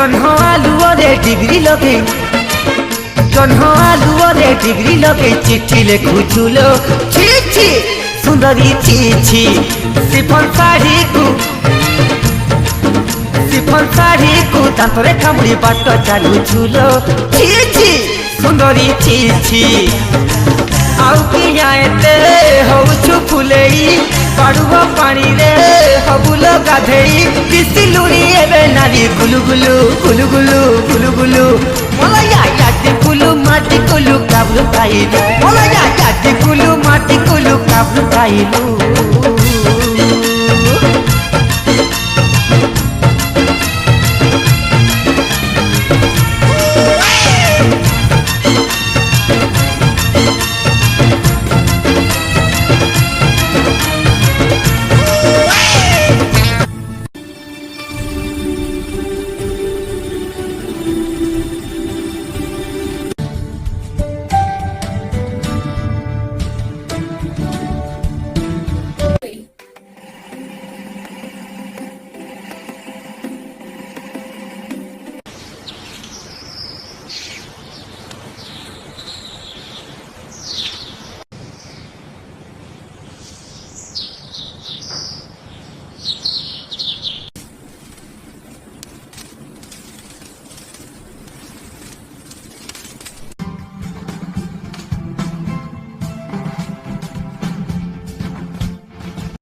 जन्ह आलुअरे degree लगे जन्ह आलुअरे degree लगे चिट्ठी लिखुचुलो छी छी सुंदरी छी छी सिफन साड़ी को दांतरे कामुड़ी बाट चलुचुलो छी छी सुंदरी छी छी आउ किया एते होउछु फुलेई पाड़ुआ पानी रे हबुलो गाधेई दिसी लुणी एबे नारी गुलु गुलु गुलु गुलु गुलु गुलु मोलया याटी गुलु माटी गुलु काबलु खाइलु मोलया याटी गुलु माटी गुलु काबलु खाइलु।